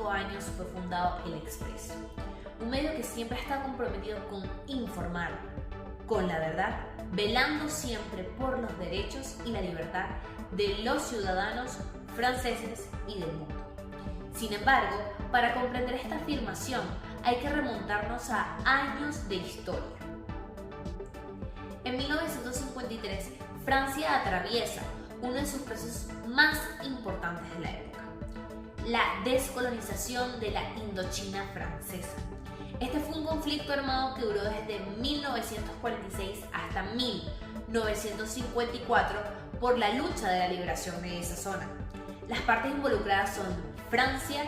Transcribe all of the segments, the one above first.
5 años fue fundado El Expreso, un medio que siempre está comprometido con informar, con la verdad, velando siempre por los derechos y la libertad de los ciudadanos franceses y del mundo. Sin embargo, para comprender esta afirmación hay que remontarnos a años de historia. En 1953, Francia atraviesa uno de sus procesos más importantes de la época, la descolonización de la Indochina francesa. Este fue un conflicto armado que duró desde 1946 hasta 1954 por la lucha de la liberación de esa zona. Las partes involucradas son Francia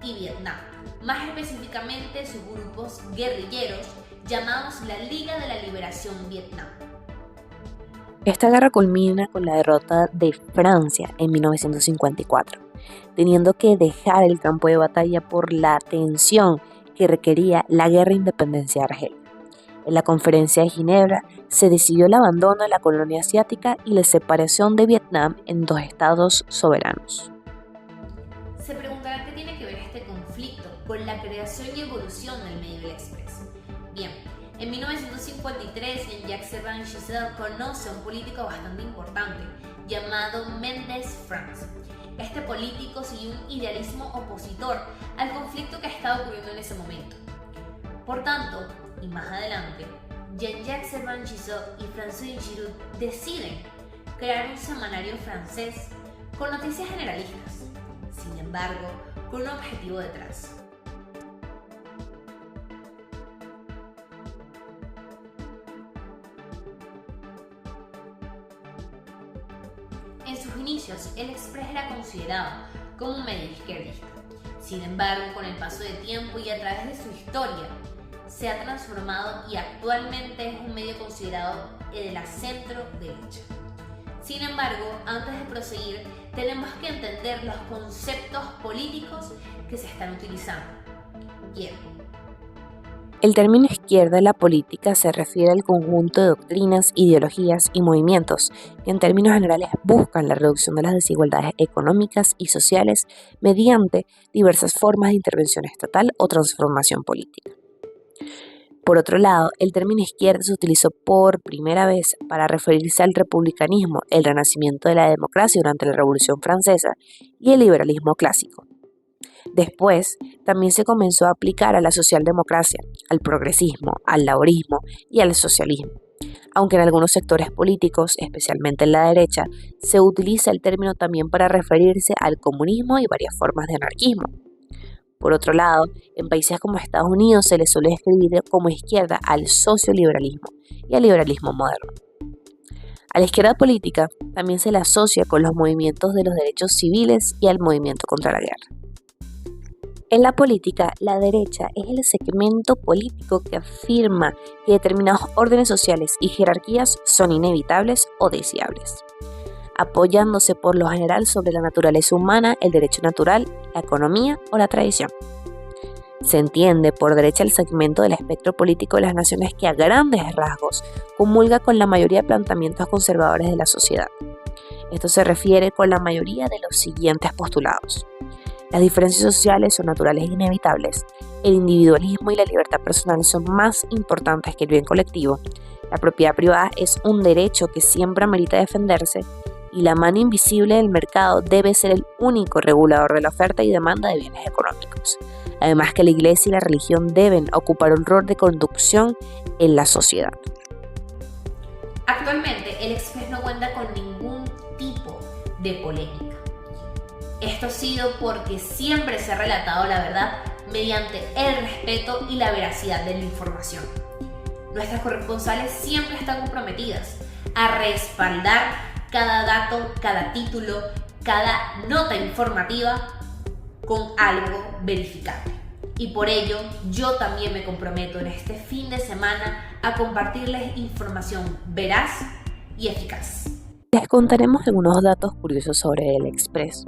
y Vietnam, más específicamente sus grupos guerrilleros llamados la Liga de la Liberación Vietnam. Esta guerra culmina con la derrota de Francia en 1954, teniendo que dejar el campo de batalla por la tensión que requería la guerra de independencia de Argelia. En la Conferencia de Ginebra se decidió el abandono de la colonia asiática y la separación de Vietnam en 2 estados soberanos. Se preguntarán qué tiene que ver este conflicto con la creación y evolución del medio del Expreso. Bien, en 1953 Jean-Jacques Servan-Schutz conoce a un político bastante importante llamado Mendes France. Este político siguió un idealismo opositor al conflicto que estaba ocurriendo en ese momento. Por tanto, y más adelante, Jean-Jacques Servan-Schutz y François Giroud deciden crear un semanario francés con noticias generalistas, sin embargo, con un objetivo detrás. En sus inicios, El Express era considerado como un medio izquierdista. Sin embargo, con el paso del tiempo y a través de su historia, se ha transformado y actualmente es un medio considerado de la centro-derecha. Sin embargo, antes de proseguir, tenemos que entender los conceptos políticos que se están utilizando. Bien. El término izquierda en la política se refiere al conjunto de doctrinas, ideologías y movimientos que en términos generales buscan la reducción de las desigualdades económicas y sociales mediante diversas formas de intervención estatal o transformación política. Por otro lado, el término izquierda se utilizó por primera vez para referirse al republicanismo, el renacimiento de la democracia durante la Revolución Francesa y el liberalismo clásico. Después, también se comenzó a aplicar a la socialdemocracia, al progresismo, al laborismo y al socialismo, aunque en algunos sectores políticos, especialmente en la derecha, se utiliza el término también para referirse al comunismo y varias formas de anarquismo. Por otro lado, en países como Estados Unidos se le suele describir como izquierda al socioliberalismo y al liberalismo moderno. A la izquierda política también se le asocia con los movimientos de los derechos civiles y al movimiento contra la guerra. En la política, la derecha es el segmento político que afirma que determinados órdenes sociales y jerarquías son inevitables o deseables, apoyándose por lo general sobre la naturaleza humana, el derecho natural, la economía o la tradición. Se entiende por derecha el segmento del espectro político de las naciones que a grandes rasgos comulga con la mayoría de planteamientos conservadores de la sociedad. Esto se refiere con la mayoría de los siguientes postulados. Las diferencias sociales son naturales e inevitables. El individualismo y la libertad personal son más importantes que el bien colectivo. La propiedad privada es un derecho que siempre amerita defenderse. Y la mano invisible del mercado debe ser el único regulador de la oferta y demanda de bienes económicos. Además que la Iglesia y la religión deben ocupar un rol de conducción en la sociedad. Actualmente, El Express no cuenta con ningún tipo de polémica. Esto ha sido porque siempre se ha relatado la verdad mediante el respeto y la veracidad de la información. Nuestras corresponsales siempre están comprometidas a respaldar cada dato, cada título, cada nota informativa con algo verificable. Y por ello, yo también me comprometo en este fin de semana a compartirles información veraz y eficaz. Les contaremos algunos datos curiosos sobre El Express.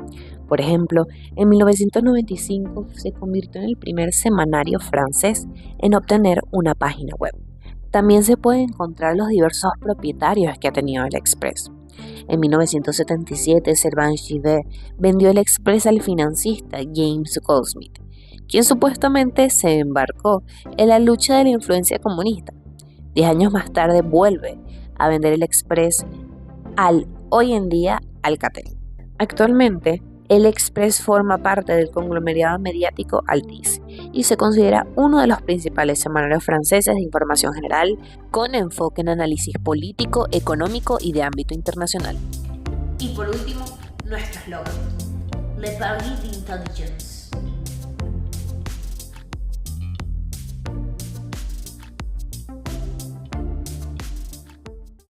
Por ejemplo, en 1995 se convirtió en el primer semanario francés en obtener una página web. También se pueden encontrar los diversos propietarios que ha tenido El Express. En 1977, Servan-Schutz vendió El Express al financista James Goldsmith, quien supuestamente se embarcó en la lucha de la influencia comunista. 10 años más tarde vuelve a vender el Express al hoy en día Alcatel. Actualmente, el Express forma parte del conglomerado mediático Altice y se considera uno de los principales semanarios franceses de información general con enfoque en análisis político, económico y de ámbito internacional. Y por último, nuestro eslogan, Le Paris d'Intelligence.